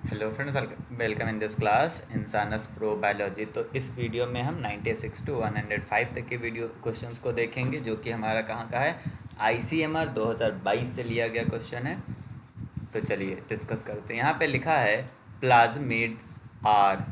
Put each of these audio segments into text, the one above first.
Hello friends, welcome in this class इंसानस pro biology. तो इस वीडियो में हम 96 टू 105 तक के वीडियो क्वेश्चंस को देखेंगे, जो कि हमारा कहाँ का है, आईसीएमआर 2022 से लिया गया क्वेश्चन है। तो चलिए डिस्कस करते हैं। यहाँ पे लिखा है plasmids are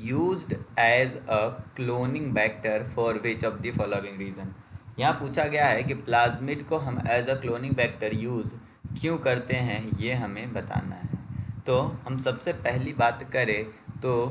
used as a cloning vector for which of the following reason. यहाँ पूछा गया है कि प्लाज्मिड को हम as a cloning vector use क्यों करते हैं, ये हमें बताना है। तो हम सबसे पहली बात करें तो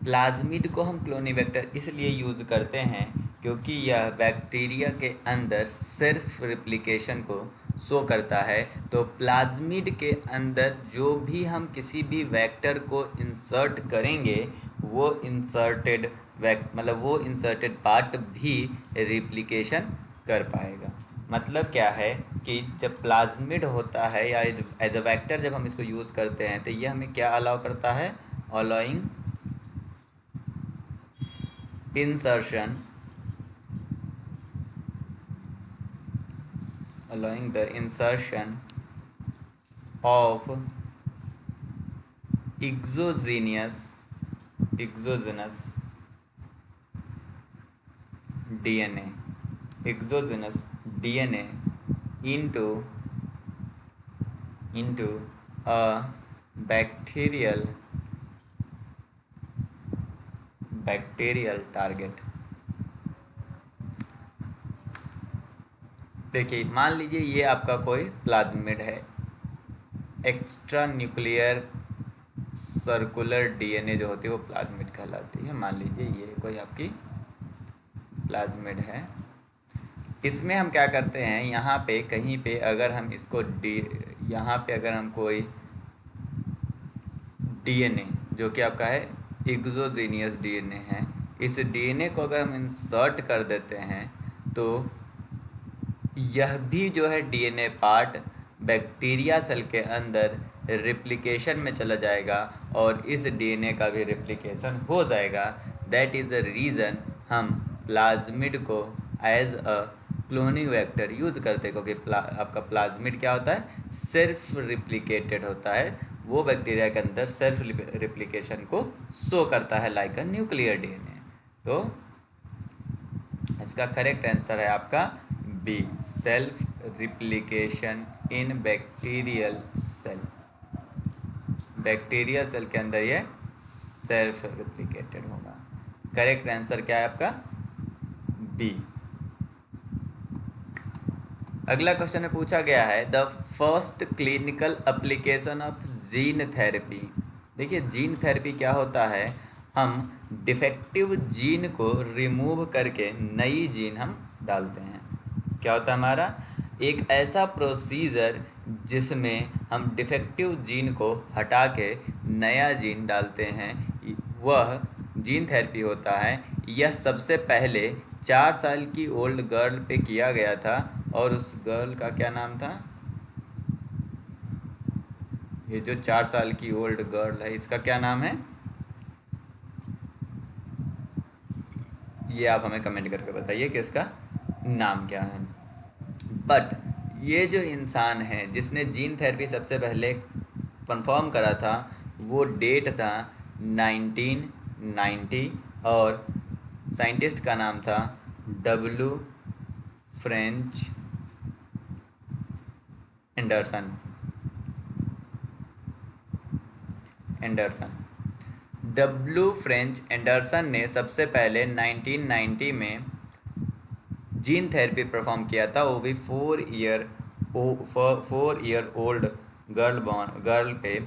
प्लाज्मिड को हम क्लोनिंग वेक्टर इसलिए यूज़ करते हैं क्योंकि यह बैक्टीरिया के अंदर सिर्फ रिप्लिकेशन को शो करता है। तो प्लाज्मिड के अंदर जो भी हम किसी भी वेक्टर को इंसर्ट करेंगे वो इंसर्टेड वो इंसर्टेड पार्ट भी रिप्लिकेशन कर पाएगा। मतलब क्या है कि जब प्लाज्मिड होता है या एज अ वेक्टर जब हम इसको यूज़ करते हैं तो ये हमें क्या अलाउ करता है, allowing insertion allowing the insertion of exogenous DNA exogenous DNA into a bacterial target। देखिए, मान लीजिए ये आपका कोई प्लाज्मिड है, एक्स्ट्रा न्यूक्लियर सर्कुलर डीएनए जो होती है वो प्लाज्मिड कहलाती है। मान लीजिए ये कोई आपकी प्लाज्मिड है। इसमें हम क्या करते हैं, यहाँ पे कहीं पे अगर हम इसको यहाँ पे अगर हम कोई डीएनए जो कि आपका है एक्सोजीनियस डीएनए है, इस डीएनए को अगर हम इंसर्ट कर देते हैं तो यह भी जो है डीएनए पार्ट बैक्टीरिया सेल के अंदर रिप्लिकेशन में चला जाएगा और इस डीएनए का भी रिप्लिकेशन हो जाएगा। दैट इज़ द रीज़न हम प्लाज्मिड को as a cloning vector use करते हैं, क्योंकि आपका प्लाज्मिड क्या होता है, सेल्फ रिप्लिकेटेड होता है। वो बैक्टीरिया के अंदर सेल्फ रिप्लिकेशन को शो करता है लाइक अ न्यूक्लियर डीएनए। तो इसका करेक्ट आंसर है आपका B, self replication in bacterial cell. Bacterial cell के अंदर ये सेल्फ रिप्लिकेटेड होगा। करेक्ट आंसर क्या है आपका, बी। अगला क्वेश्चन में पूछा गया है the first clinical application of gene therapy. देखिए, जीन थेरेपी क्या होता है, हम डिफेक्टिव जीन को रिमूव करके नई जीन हम डालते हैं। क्या होता है हमारा, एक ऐसा प्रोसीजर जिसमें हम डिफेक्टिव जीन को हटा के नया जीन डालते हैं, वह जीन थेरेपी होता है। यह सबसे पहले 4 साल की ओल्ड गर्ल पे किया गया था और उस गर्ल का क्या नाम था, ये जो 4 साल की ओल्ड गर्ल है इसका क्या नाम है, ये आप हमें कमेंट करके बताइए कि इसका नाम क्या है। बट ये जो इंसान है जिसने जीन थेरेपी सबसे पहले परफॉर्म करा था, वो डेट था 1990 और साइंटिस्ट का नाम था W French Anderson. W French Anderson ने सबसे पहले 1990 में जीन थेरेपी परफॉर्म किया था, वो भी 4 ईयर ओल्ड गर्ल पे,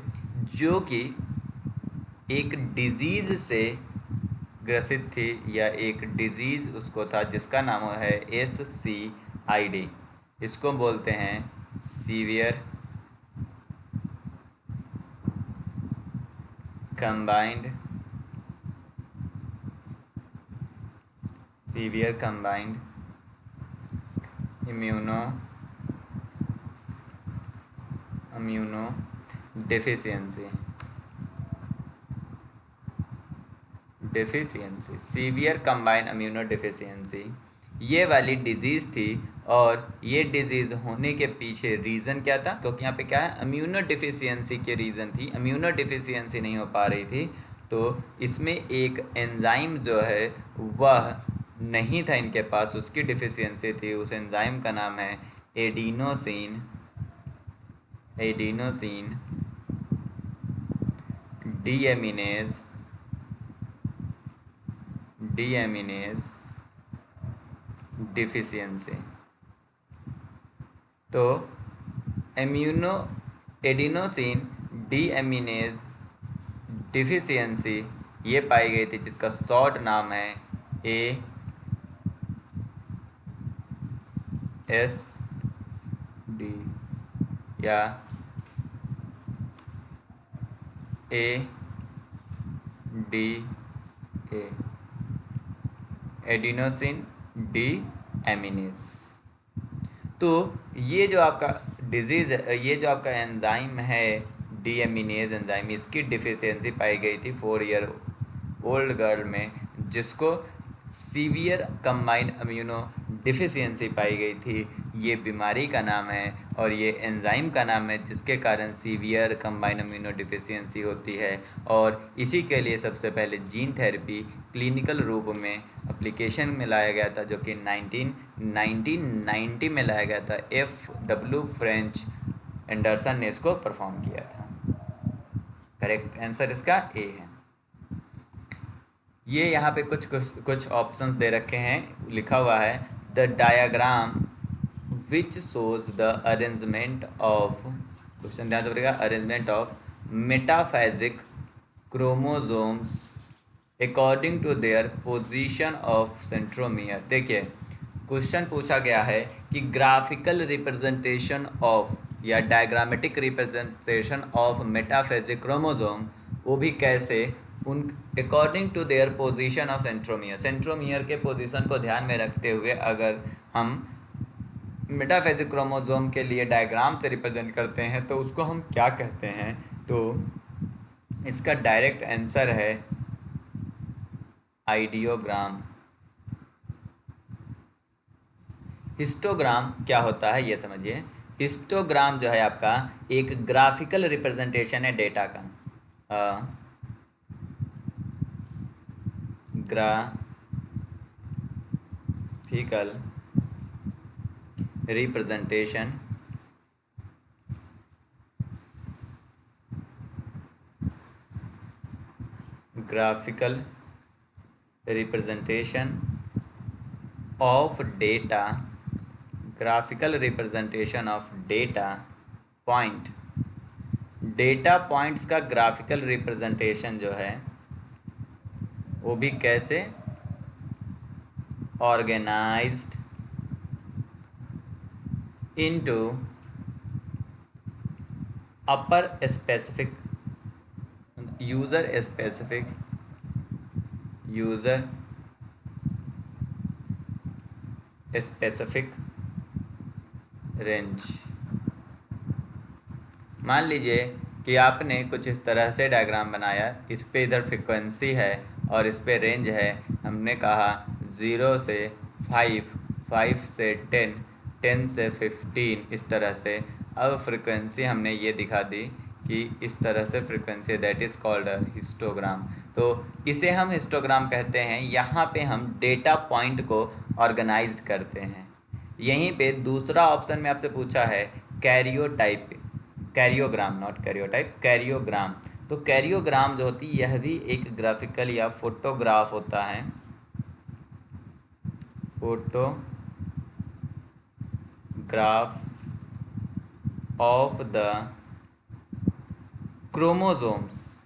जो कि एक डिजीज़ से ग्रसित थी, या एक डिजीज़ उसको था जिसका नाम है SCID। इसको बोलते हैं severe combined immuno deficiency. Severe combined immuno deficiency ये वाली डिजीज़ थी। और ये डिजीज़ होने के पीछे रीज़न क्या था, क्योंकि यहाँ पे क्या है, इम्यूनो डिफिशियंसी के रीज़न थी, इम्यूनो डिफिशियंसी नहीं हो पा रही थी। तो इसमें एक एंजाइम जो है वह नहीं था इनके पास, उसकी डिफिशियंसी थी। उस एंजाइम का नाम है एडिनोसिन डीएमिनेज डिफिशियंसी। तो इम्यूनो एडिनोसिन डीएमिनेज डिफिशियंसी ये पाई गई थी, जिसका शॉर्ट नाम है ASD या ADA, एडिनोसिन डी एमिनेज। तो ये जो आपका डिजीज़ है, ये जो आपका एंजाइम है डीएमिनेज एंजाइम, इसकी डिफिशियंसी पाई गई थी 4 ईयर ओल्ड गर्ल में, जिसको सीवियर कंबाइंड इम्यूनो डिफिशियंसी पाई गई थी। ये बीमारी का नाम है और ये एंजाइम का नाम है, जिसके कारण सीवियर कंबाइंड इम्यूनो डिफिशियंसी होती है। और इसी के लिए सबसे पहले जीन थेरेपी क्लिनिकल रूप में एप्लीकेशन में लाया गया था, जो कि 1990 में लाया गया था। FW फ्रेंच एंडरसन ने इसको परफॉर्म किया था। करेक्ट आंसर इसका ए है। ये यहाँ पे कुछ ऑप्शंस दे रखे हैं, लिखा हुआ है the diagram which shows the arrangement of, question ध्यान से पड़ेगा, arrangement of metaphasic chromosomes according to their position of centromere. देखिए क्वेश्चन पूछा गया है कि ग्राफिकल रिप्रेजेंटेशन ऑफ या diagrammatic representation of metaphasic chromosome, वो भी कैसे, उन according to their position of centromere, centromere के पोजीशन को ध्यान में रखते हुए अगर हम मेटाफेजिक क्रोमोसोम के लिए डायग्राम से रिप्रेजेंट करते हैं तो उसको हम क्या कहते हैं। तो इसका डायरेक्ट आंसर है आइडियोग्राम। हिस्टोग्राम क्या होता है ये समझिए। हिस्टोग्राम जो है आपका एक ग्राफिकल रिप्रेजेंटेशन है डेटा का, graphical representation of data, graphical representation of data point, data points का ग्राफिकल रिप्रेजेंटेशन जो है वो भी कैसे, ऑर्गेनाइज्ड इनटू अपर स्पेसिफिक यूजर स्पेसिफिक रेंज। मान लीजिए कि आपने कुछ इस तरह से डायग्राम बनाया, इस पे इधर फ्रिक्वेंसी है और इस पे रेंज है। हमने कहा 0 से 5, 5 से 10, 10 से 15, इस तरह से। अब फ्रिक्वेंसी हमने ये दिखा दी कि इस तरह से frequency, that is called a histogram. तो इसे हम हिस्टोग्राम कहते हैं। यहाँ पे हम डेटा पॉइंट को ऑर्गेनाइज्ड करते हैं। यहीं पे दूसरा ऑप्शन में आपसे पूछा है कैरियोटाइप, कैरियोग्राम, नॉट कैरियोटाइप, कैरियोग्राम। तो कैरियोग्राम जो होती है यह भी एक ग्राफिकल या फोटोग्राफ होता है, photograph of the chromosomes,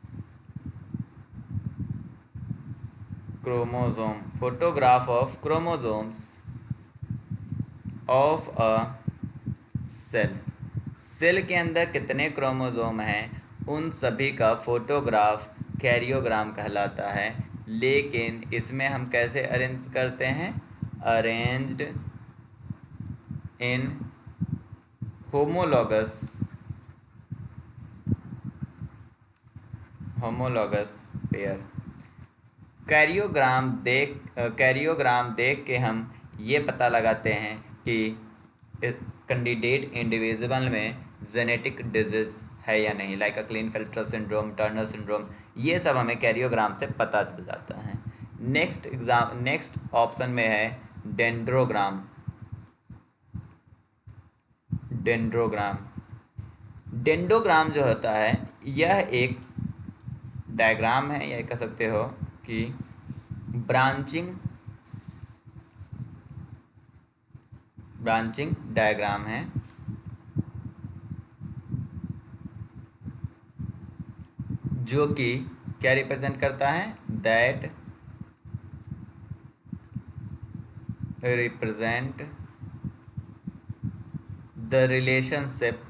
photograph of chromosomes of a cell. Cell के अंदर कितने क्रोमोसोम हैं उन सभी का फोटोग्राफ कैरियोग्राम कहलाता है। लेकिन इसमें हम कैसे अरेंज करते हैं, अरेंज्ड इन होमोलॉगस पेयर। कैरियोग्राम देख के हम ये पता लगाते हैं कि कैंडिडेट इंडिविजुअल में जेनेटिक डिजीज है या नहीं, लाइक क्लीनफेल्टर सिंड्रोम, टर्नर सिंड्रोम, ये सब हमें कैरियोग्राम से पता चल जाता है। नेक्स्ट ऑप्शन में है डेंड्रोग्राम। डेंड्रोग्राम जो होता है यह एक डायग्राम है, या कह सकते हो कि ब्रांचिंग डायग्राम है, जो कि क्या रिप्रेजेंट करता है, that represent the relationship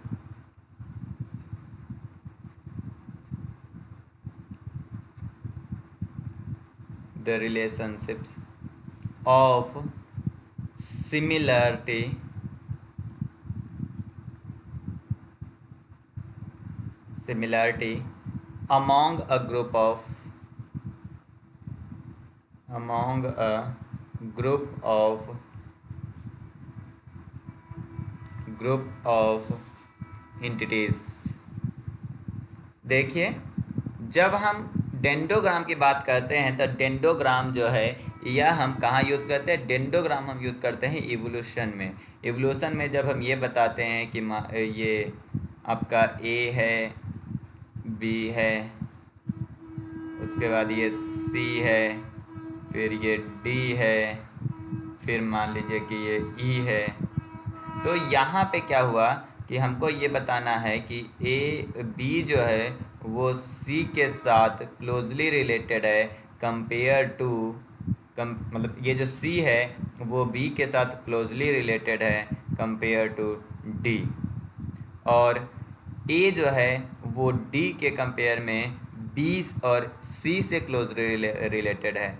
of similarity among a group of entities। देखिए, जब हम डेंडोग्राम की बात करते हैं तो डेंडोग्राम जो है यह हम कहाँ यूज़ करते हैं, डेंडोग्राम हम यूज़ करते हैं इवोल्यूशन में जब हम ये बताते हैं कि ये आपका ए है, बी है, उसके बाद ये सी है, फिर ये डी है, फिर मान लीजिए कि ये ई है। तो यहाँ पे क्या हुआ कि हमको ये बताना है कि बी जो है वो सी के साथ क्लोजली रिलेटेड है कंपेयर टू मतलब ये जो सी है वो बी के साथ क्लोजली रिलेटेड है कंपेयर टू डी, और ए जो है वो डी के कंपेयर में बी और सी से क्लोज रिलेटेड है।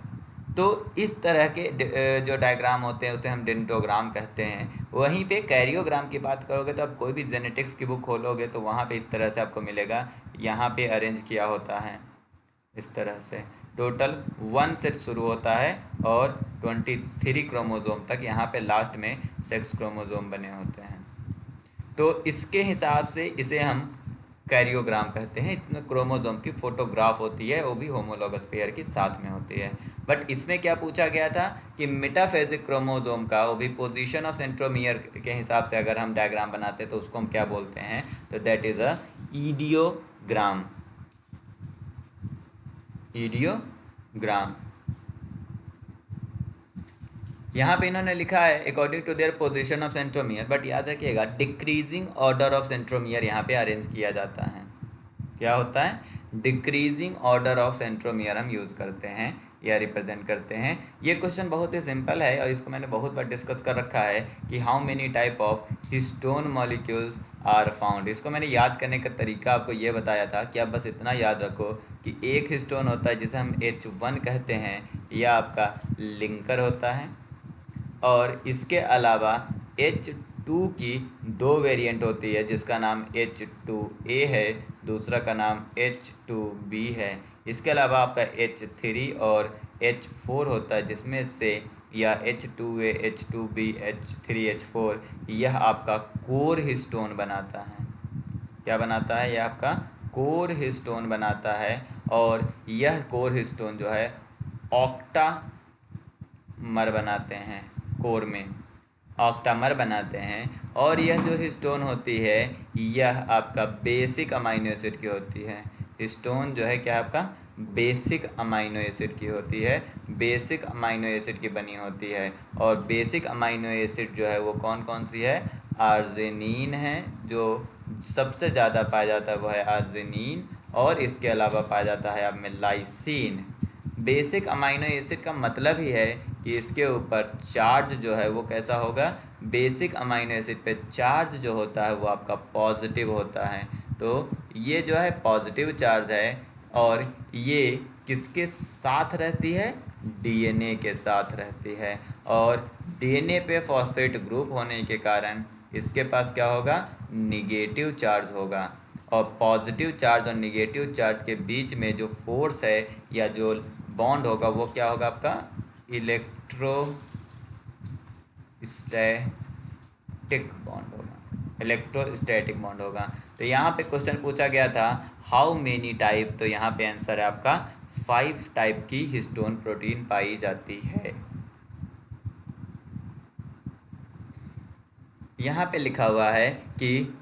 तो इस तरह के जो डायग्राम होते हैं उसे हम डेंटोग्राम कहते हैं। वहीं पे कैरियोग्राम की बात करोगे तो आप कोई भी जेनेटिक्स की बुक खोलोगे तो वहाँ पे इस तरह से आपको मिलेगा, यहाँ पे अरेंज किया होता है इस तरह से। टोटल 1 से शुरू होता है और 23 क्रोमोसोम तक यहाँ पे लास्ट में सेक्स क्रोमोसोम बने होते हैं। तो इसके हिसाब से इसे हम कैरियोग्राम कहते हैं। इसमें क्रोमोसोम की फोटोग्राफ होती है, वो भी होमोलॉगस पेयर की साथ में होती है। बट इसमें क्या पूछा गया था कि मेटाफेजिक क्रोमोसोम का, वो भी पोजीशन ऑफ सेंट्रोमियर के हिसाब से अगर हम डायग्राम बनाते हैं तो उसको हम क्या बोलते हैं, तो दैट इज अ ईडियोग्राम। यहाँ पे इन्होंने लिखा है according to their position of centromere, but याद रखिएगा डिक्रीजिंग ऑर्डर ऑफ सेंट्रोमियर यहाँ पे अरेंज किया जाता है। क्या होता है, डिक्रीजिंग ऑर्डर ऑफ सेंट्रोमियर हम यूज़ करते हैं या रिप्रेजेंट करते हैं। ये क्वेश्चन बहुत ही सिंपल है और इसको मैंने बहुत बार डिस्कस कर रखा है कि how many type of histone molecules are found. इसको मैंने याद करने का तरीका आपको ये बताया था कि आप बस इतना याद रखो कि एक हिस्टोन होता है जिसे हम H1 कहते हैं, यह आपका लिंकर होता है, और इसके अलावा H2 की 2 वेरिएंट होती है जिसका नाम H2A है, दूसरा का नाम H2B है। इसके अलावा आपका H3 और H4 होता है, जिसमें से या H2A, H2B, H3, H4 यह आपका कोर हिस्टोन बनाता है। क्या बनाता है, यह आपका कोर हिस्टोन बनाता है, और यह कोर हिस्टोन जो है ऑक्टामर बनाते हैं, कोर में ऑक्टामर बनाते हैं। और यह जो हिस्टोन होती है यह आपका बेसिक अमाइनो एसिड की होती है। हिस्टोन जो है क्या आपका बेसिक अमाइनो एसिड की होती है, बेसिक अमाइनो एसिड की बनी होती है। और बेसिक अमाइनो एसिड जो है वो कौन कौन सी है, आर्जिनिन है, जो सबसे ज़्यादा पाया जाता है वो है आर्जिनिन, और इसके अलावा पाया जाता है आप में लाइसिन। बेसिक अमाइनो एसिड का मतलब ही है कि इसके ऊपर चार्ज जो है वो कैसा होगा, बेसिक अमाइनो एसिड पे चार्ज जो होता है वो आपका पॉजिटिव होता है। तो ये जो है पॉजिटिव चार्ज है, और ये किसके साथ रहती है, डीएनए के साथ रहती है। और डीएनए पे फॉस्फेट ग्रुप होने के कारण इसके पास क्या होगा, निगेटिव चार्ज होगा। और पॉजिटिव चार्ज और निगेटिव चार्ज के बीच में जो फोर्स है या जो बॉन्ड होगा वो क्या होगा, आपका स्टैटिक बॉन्ड होगा, इलेक्ट्रोस्टैटिक बॉन्ड होगा। तो यहाँ पे क्वेश्चन पूछा गया था हाउ मेनी टाइप, तो यहाँ पे आंसर है आपका 5 टाइप की हिस्टोन प्रोटीन पाई जाती है। यहाँ पे लिखा हुआ है कि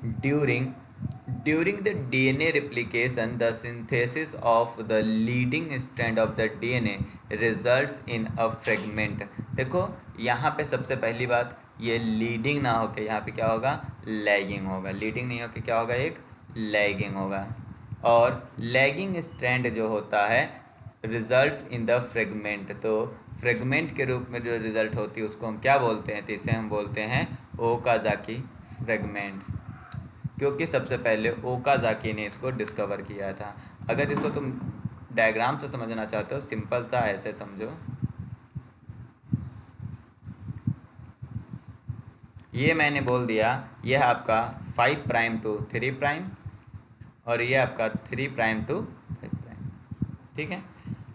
during the DNA replication the synthesis of the leading strand of the DNA results in a fragment. देखो यहाँ पे सबसे पहली बात, ये लीडिंग ना होके यहाँ पे क्या होगा, लैगिंग होगा। लीडिंग नहीं होके क्या होगा, एक लैगिंग होगा। और लैगिंग स्ट्रैंड जो होता है रिजल्ट्स इन द फ्रेगमेंट, तो फ्रेगमेंट के रूप में जो रिजल्ट होती है उसको हम क्या बोलते हैं, तो इसे हम बोलते हैं ओकाजाकी फ्रेगमेंट्स, क्योंकि सबसे पहले ओकाजाकी ने इसको डिस्कवर किया था। अगर इसको तुम डायग्राम से समझना चाहते हो, सिंपल सा ऐसे समझो, ये मैंने बोल दिया, यह आपका 5 प्राइम टू 3 प्राइम और ये आपका 3 प्राइम टू 5 प्राइम, ठीक है।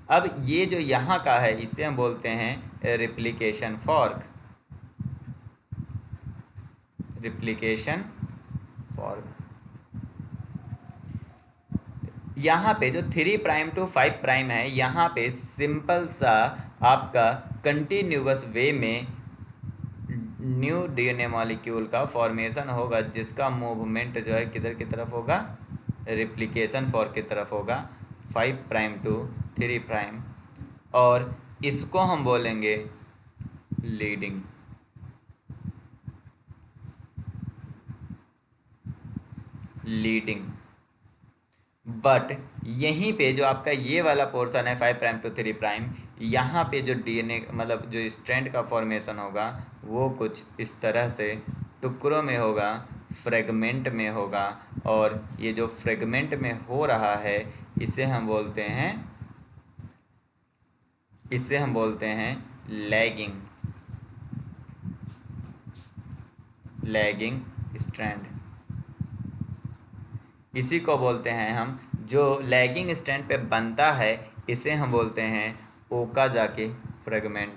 अब ये जो यहाँ का है इसे हम बोलते हैं रिप्लिकेशन फॉर्क, रिप्लिकेशन फॉर्क। यहाँ पे जो 3 प्राइम टू 5 प्राइम है, यहाँ पे सिंपल सा आपका कंटिन्यूअस वे में न्यू डीएनए मॉलिक्यूल का फॉर्मेशन होगा, जिसका मूवमेंट जो है किधर की तरफ होगा, रिप्लिकेशन फॉर्क की तरफ होगा, 5 प्राइम टू 3 प्राइम, और इसको हम बोलेंगे लीडिंग। लीडिंग। बट यहीं पे जो आपका ये वाला पोर्शन है 5 प्राइम टू 3 प्राइम, यहाँ पे जो डीएनए मतलब जो स्ट्रैंड का फॉर्मेशन होगा वो कुछ इस तरह से टुकड़ों में होगा, फ्रेगमेंट में होगा। और ये जो फ्रेगमेंट में हो रहा है इसे हम बोलते हैं लैगिंग, लैगिंग स्ट्रैंड। इसी को बोलते हैं हम, जो लैगिंग स्ट्रैंड पे बनता है इसे हम बोलते हैं ओकाजाकी फ्रेगमेंट,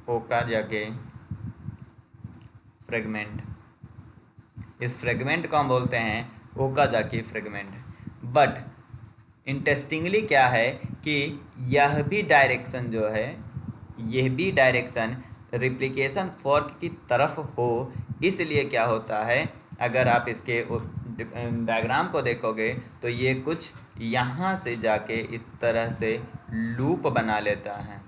ओकाजाकी फ्रेगमेंट। इस फ्रेगमेंट को हम बोलते हैं ओकाजाकी फ्रेगमेंट। बट इंटरेस्टिंगली क्या है कि यह भी डायरेक्शन जो है, यह भी डायरेक्शन रिप्लिकेशन फॉर्क की तरफ हो, इसलिए क्या होता है, अगर आप इसके डायग्राम को देखोगे तो ये कुछ यहाँ से जाके इस तरह से लूप बना लेता है,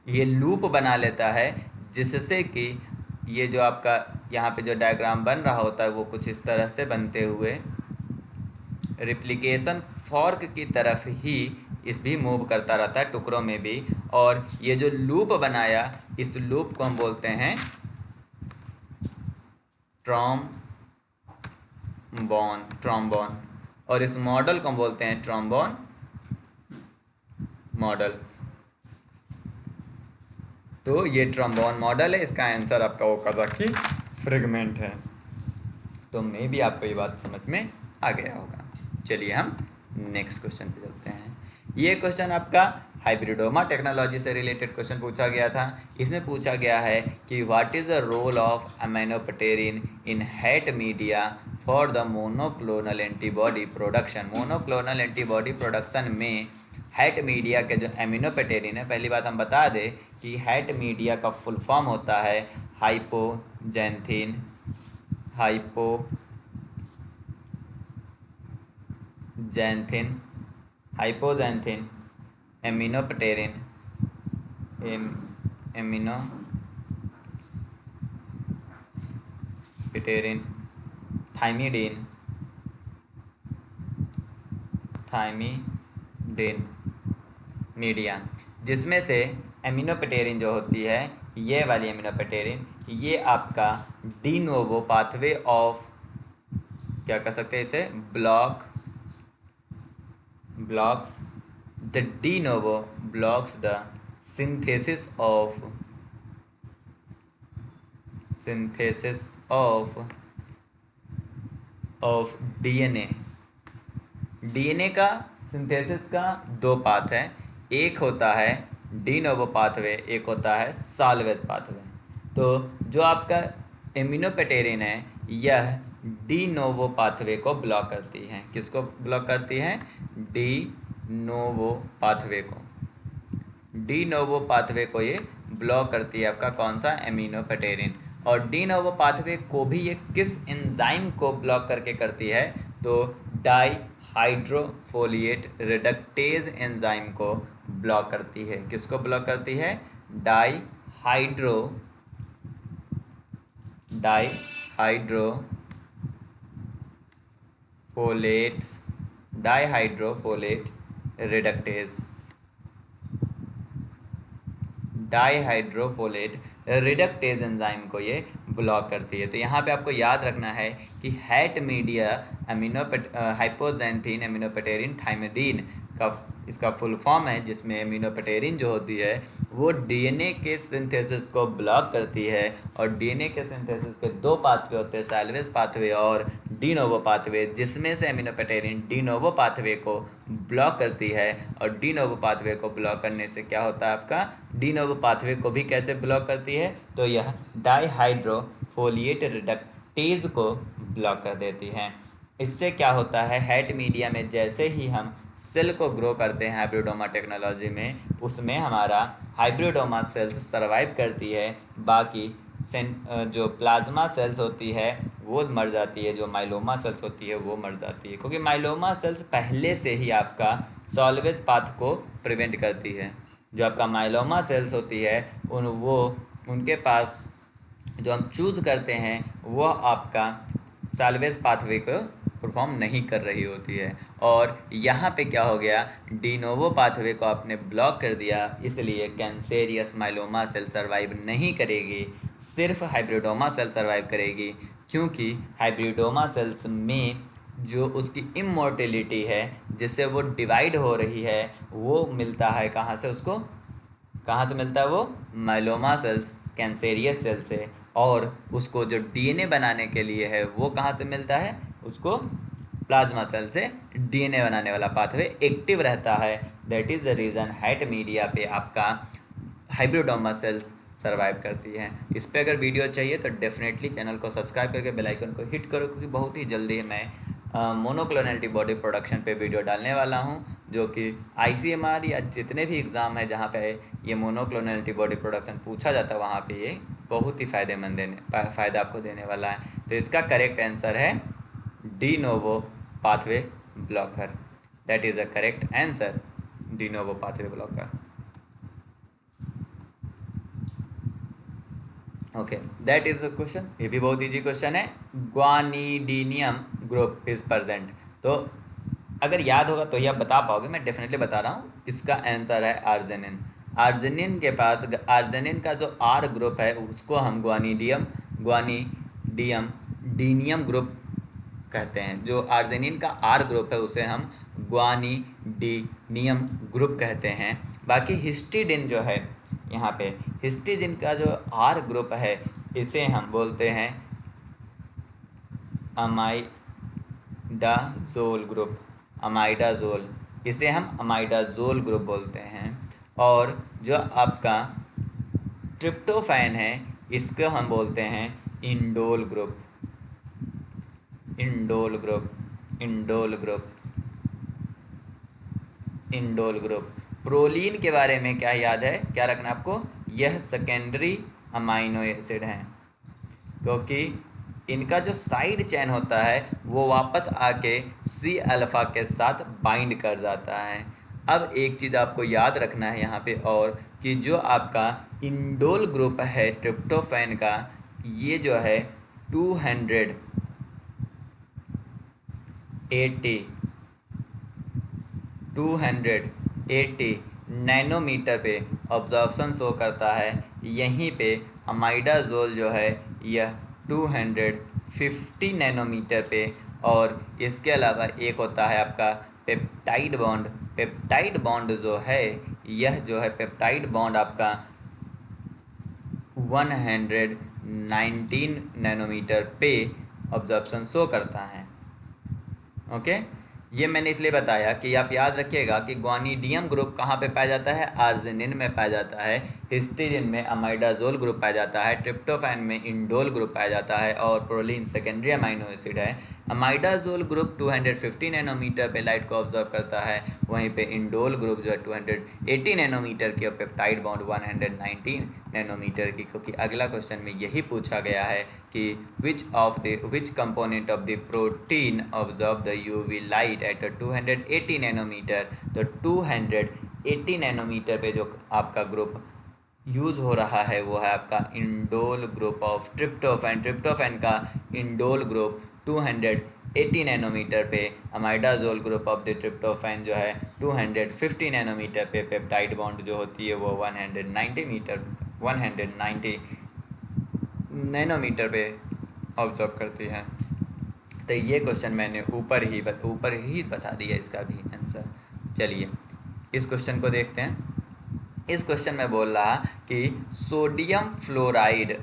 ये लूप बना लेता है, जिससे कि ये जो आपका यहाँ पे जो डायग्राम बन रहा होता है वो कुछ इस तरह से बनते हुए रिप्लिकेशन फॉर्क की तरफ ही इस भी मूव करता रहता है, टुकड़ों में भी। और ये जो लूप बनाया, इस लूप को हम बोलते हैं ट्रॉम्बोन, और इस मॉडल को हम बोलते हैं ट्रॉम्बोन मॉडल। तो ये ट्रॉम्बोन मॉडल है, इसका आंसर आपका ओकाजाकी फ्रेगमेंट है। तो मे भी आपको ये बात समझ में आ गया होगा। चलिए हम नेक्स्ट क्वेश्चन पे चलते हैं। ये क्वेश्चन आपका हाइब्रिडोमा टेक्नोलॉजी से रिलेटेड क्वेश्चन पूछा गया था। इसमें पूछा गया है कि what is the role of aminopterin in HAT media for the monoclonal antibody production. Monoclonal antibody production में हैट मीडिया के जो एमिनोपेटेरिन है, पहली बात हम बता दें कि हैट मीडिया का फुल फॉर्म होता है हाइपोजेंथिन, हाइपोजेंथिन एमिनोपेटेरिन, एमिनोपेटेरिन थाइमिडिन मीडिया, जिसमें से एमिनोपेटेरिन जो होती है, ये वाली एमिनोपेटेरिन, ये आपका डी नोवो पाथवे ऑफ, क्या कह सकते हैं इसे, blocks the de novo blocks the synthesis of DNA। DNA का सिंथेसिस का दो पाथ है, एक होता है डी नोवो पाथवे, एक होता है साल्वेज पाथवे। तो जो आपका एमिनोपेटेरिन है यह डी नोवो पाथवे को ब्लॉक करती है। किसको ब्लॉक करती है? डी नोवो पाथवे को। डी नोवो पाथवे को ये ब्लॉक करती है आपका कौन सा? एमिनोपेटेरिन। और डी नोवो पाथवे को भी ये किस एंजाइम को ब्लॉक करके करती है? तो डाई हाइड्रोफोलिएट रिडक्टेज एंजाइम को ब्लॉक करती है। किसको ब्लॉक करती है? डाई हाइड्रोफोलेट रिडक्टेज एंजाइम को ये ब्लॉक करती है। तो यहाँ पे आपको याद रखना है कि हैट मीडिया हाइपोजेंथीन एमिनोपेटेरिन थाइमिडीन का इसका फुल फॉर्म है, जिसमें एमिनोपेटेरिन जो होती है वो डीएनए के सिंथेसिस को ब्लॉक करती है। और डीएनए के सिंथेसिस के दो पाथवे होते हैं, साल्वेज पाथवे और डी नोवो पाथवे, जिसमें से एमिनोपेटेरिन डी नोवो पाथवे को ब्लॉक करती है। और डी नोवो पाथवे को ब्लॉक करने से क्या होता है आपका? डी नोवो पाथवे को भी कैसे ब्लॉक करती है? तो यह डाईहाइड्रोफोलिएट रिडक्टेज को ब्लॉक कर देती है। इससे क्या होता है? हैट मीडिया में जैसे ही हम सेल को ग्रो करते हैं हाइब्रिडोमा टेक्नोलॉजी में, उसमें हमारा हाइब्रिडोमा सेल्स सर्वाइव करती है, बाकी जो प्लाज्मा सेल्स होती है वो मर जाती है, जो माइलोमा सेल्स होती है वो मर जाती है। क्योंकि माइलोमा सेल्स पहले से ही आपका सॉल्वेज पाथ को प्रिवेंट करती है। जो आपका माइलोमा सेल्स होती है उनके पास जो हम चूज़ करते हैं वो आपका सॉल्वेज पाथवे को परफॉर्म नहीं कर रही होती है। और यहाँ पे क्या हो गया? डी नोवो पाथवे को आपने ब्लॉक कर दिया, इसलिए कैंसेरियस माइलोमा सेल सर्वाइव नहीं करेगी, सिर्फ हाइब्रिडोमा सेल सर्वाइव करेगी। क्योंकि हाइब्रिडोमा सेल्स में जो उसकी इमोर्टेलिटी है, जिससे वो डिवाइड हो रही है, वो मिलता है कहाँ से? उसको कहाँ से मिलता है? वो माइलोमा सेल्स, कैंसेरियस सेल से। और उसको जो डीएनए बनाने के लिए है वो कहाँ से मिलता है? उसको प्लाज्मा सेल से डीएनए बनाने वाला पाथवे एक्टिव रहता है। That is the reason hat media पे आपका हाइब्रिडोमा सेल्स सर्वाइव करती है। इस पे अगर वीडियो चाहिए तो डेफिनेटली चैनल को सब्सक्राइब करके बेल आइकन को हिट करो, क्योंकि बहुत ही जल्दी मैं मोनोक्लोनल एंटीबॉडी प्रोडक्शन पे वीडियो डालने वाला हूँ, जो कि ICMR या जितने भी एग्ज़ाम है जहाँ पे ये मोनोक्लोनल एंटीबॉडी प्रोडक्शन पूछा जाता है वहाँ पे ये बहुत ही फ़ायदा आपको देने वाला है। तो इसका करेक्ट आंसर है de novo pathway blocker. That is a correct answer, de novo pathway blocker. Okay, that is a question. ये भी बहुत इजी क्वेश्चन है। ग्वानिडीनियम ग्रुप इज प्रेजेंट। तो अगर याद होगा तो ये आप बता पाओगे, मैं डेफिनेटली बता रहा हूँ। इसका आंसर है आर्जिनिन। आर्जिनिन के पास आर्जिनिन का जो आर ग्रुप है उसको हम ग्वानिडीनियम ग्रुप कहते हैं। जो आर्जिनिन का आर ग्रुप है उसे हम ग्वानिडीनियम ग्रुप कहते हैं। बाकी हिस्टिडिन जो है, यहाँ पे हिस्टिडिन का जो आर ग्रुप है इसे हम बोलते हैं अमाइडाजोल ग्रुप। अमाइडाजोल, इसे हम अमाइडाजोल ग्रुप बोलते हैं। और जो आपका ट्रिप्टोफैन है इसको हम बोलते हैं indole group. Indole group. Proline के बारे में क्या याद है, क्या रखना आपको? यह सेकेंडरी अमाइनो एसिड हैं, क्योंकि इनका जो साइड चेन होता है वो वापस आके सी अल्फ़ा के साथ बाइंड कर जाता है। अब एक चीज़ आपको याद रखना है यहाँ पे, और कि जो आपका इंडोल ग्रुप है ट्रिप्टोफैन का, ये जो है 280 नैनोमीटर पे ऑब्जॉर्प्शन शो करता है। यहीं पे अमाइडाजोल जो है यह 250 नैनोमीटर पे। और इसके अलावा एक होता है आपका पेप्टाइड बॉन्ड। पेप्टाइड बॉन्ड जो है, यह जो है पेप्टाइड बॉन्ड आपका 119 नैनोमीटर पे ऑब्जॉर्प्शन शो करता है। ओके, ये मैंने इसलिए बताया कि आप याद रखिएगा कि ग्वानिडियम ग्रुप कहाँ पे पाया जाता है, आर्जिनिन में पाया जाता है, हिस्टीडिन में अमाइडाजोल ग्रुप पाया जाता है, ट्रिप्टोफैन में इंडोल ग्रुप पाया जाता है और प्रोलीन सेकेंडरी अमाइनो एसिड है। अमाइडाजोल ग्रुप 250 नैनोमीटर पे लाइट को ऑब्जर्व करता है, वहीं पे इंडोल ग्रुप जो है 280 नैनोमीटर की और पेप्टाइड बॉन्ड 190 नैनोमीटर की, क्योंकि अगला क्वेश्चन में यही पूछा गया है कि which component of the protein observe the UV light at 280 nanometre. तो 280 नैनोमीटर पे जो आपका ग्रुप यूज हो रहा है वो है आपका indole group of tryptophan. Tryptophan का इंडोल ग्रुप 280 नैनोमीटर पे, अमाइडाजोल ग्रुप ऑफ द ट्रिप्टोफैन जो है 250 नैनोमीटर पे, पेप्टाइड बॉन्ड जो होती है वो 190 नैनोमीटर पे ऑब्जर्व करती है। तो ये क्वेश्चन मैंने ऊपर ही बता दिया इसका भी आंसर। चलिए इस क्वेश्चन को देखते हैं। इस क्वेश्चन में बोल रहा कि sodium fluoride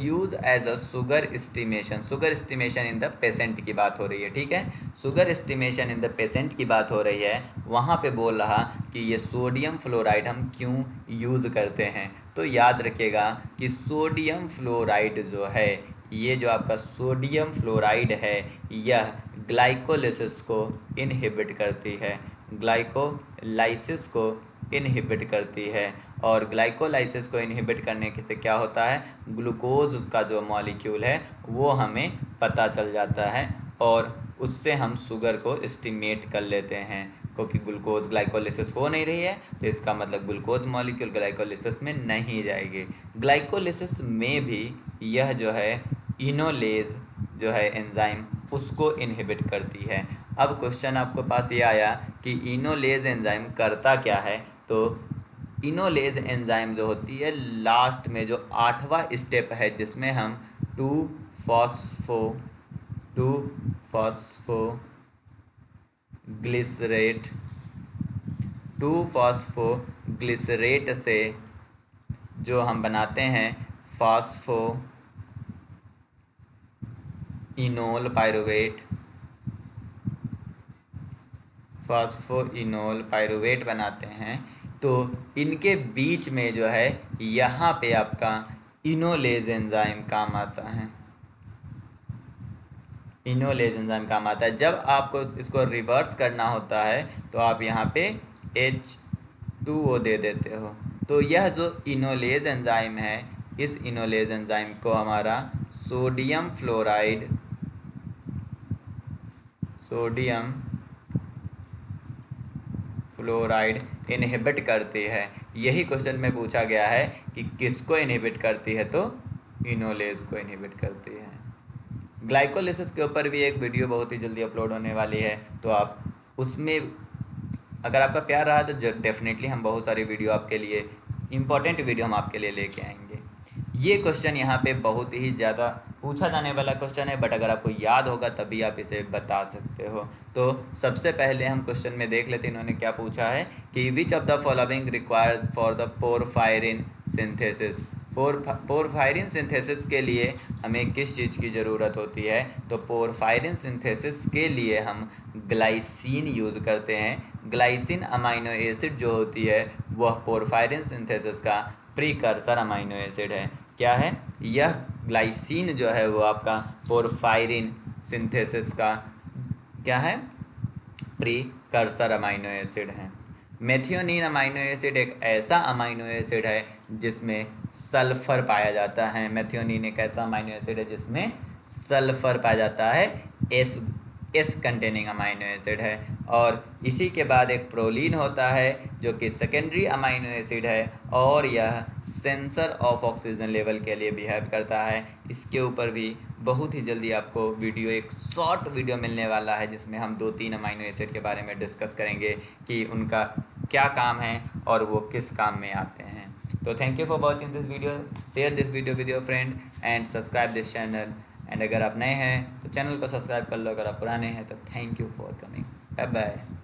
use as a sugar estimation in the patient की बात हो रही है, ठीक है। Sugar estimation in the patient की बात हो रही है, वहाँ पे बोल रहा कि ये सोडियम फ्लोराइड हम क्यों यूज़ करते हैं। तो याद रखिएगा कि सोडियम फ्लोराइड जो है, ये जो आपका सोडियम फ्लोराइड है, यह ग्लाइकोलिसिस को इनहिबिट करती है, ग्लाइकोलाइसिस को इनहिबिट करती है। और ग्लाइकोलाइसिस को इनहिबिट करने से क्या होता है, ग्लूकोज का जो मॉलिक्यूल है वो हमें पता चल जाता है और उससे हम शुगर को एस्टिमेट कर लेते हैं। क्योंकि ग्लूकोज ग्लाइकोलिसिस हो नहीं रही है तो इसका मतलब ग्लूकोज मॉलिक्यूल ग्लाइकोलिसिस में नहीं जाएगी। ग्लाइकोलिसिस में भी यह जो है इनोलेज जो है एंजाइम उसको इनहिबिट करती है। अब क्वेश्चन आपके पास ये आया कि इनोलेज एंजाइम करता क्या है। तो इनोलेज एंजाइम जो होती है लास्ट में जो 8वां स्टेप है, जिसमें हम 2-फॉस्फोग्लिसरेट से जो हम बनाते हैं फॉस्फोइनोल पायरुवेट बनाते हैं। तो इनके बीच में जो है यहाँ पे आपका इनोलेज एंजाइम काम आता है। जब आपको इसको रिवर्स करना होता है तो आप यहाँ पे H2O दे देते हो। तो यह जो इनोलेज एंजाइम है, इस इनोलेज एंजाइम को हमारा सोडियम फ्लोराइड इनहिबिट करती है। यही क्वेश्चन में पूछा गया है कि किसको इनहिबिट करती है, तो इनोलेज को इनहिबिट करती है। ग्लाइकोलिसिस के ऊपर भी एक वीडियो बहुत ही जल्दी अपलोड होने वाली है, तो आप उसमें अगर आपका प्यार रहा तो डेफिनेटली हम बहुत सारी वीडियो आपके लिए, इम्पॉर्टेंट वीडियो हम आपके लिए लेके आएंगे। ये क्वेश्चन यहाँ पे बहुत ही ज़्यादा पूछा जाने वाला क्वेश्चन है, बट अगर आपको याद होगा तभी आप इसे बता सकते हो। तो सबसे पहले हम क्वेश्चन में देख लेते हैं इन्होंने क्या पूछा है कि विच of the following required for the porphyrin synthesis. Porphyrin synthesis के लिए हमें किस चीज़ की ज़रूरत होती है। तो पोरफायरिन सिंथेसिस के लिए हम ग्लाइसिन यूज़ करते हैं। ग्लाइसिन अमाइनो एसिड जो होती है वह पोरफायरिन सिंथेसिस का प्रीकर्सर अमाइनो एसिड है। क्या है यह ग्लाइसिन जो है वो आपका पोरफायरिन सिंथेसिस का क्या है, प्रीकर्सर अमाइनो एसिड है। मेथियोनिन अमाइनो एसिड एक ऐसा अमाइनो एसिड है जिसमें सल्फर पाया जाता है। मेथियोनिन एक ऐसा अमाइनो एसिड है जिसमें सल्फर पाया जाता है, एस कंटेनिंग अमाइनो एसिड है। और इसी के बाद एक प्रोलीन होता है जो कि सेकेंडरी अमाइनो एसिड है और यह सेंसर ऑफ ऑक्सीजन लेवल के लिए बिहेव करता है। इसके ऊपर भी बहुत ही जल्दी आपको वीडियो, एक शॉर्ट वीडियो मिलने वाला है जिसमें हम 2-3 अमाइनो एसिड के बारे में डिस्कस करेंगे कि उनका क्या काम है और वो किस काम में आते हैं। तो thank you for watching this video, share this video with your friend and subscribe this channel. And अगर आप नए हैं तो चैनल को सब्सक्राइब कर लो, अगर आप पुराने हैं तो thank you for coming. Bye bye.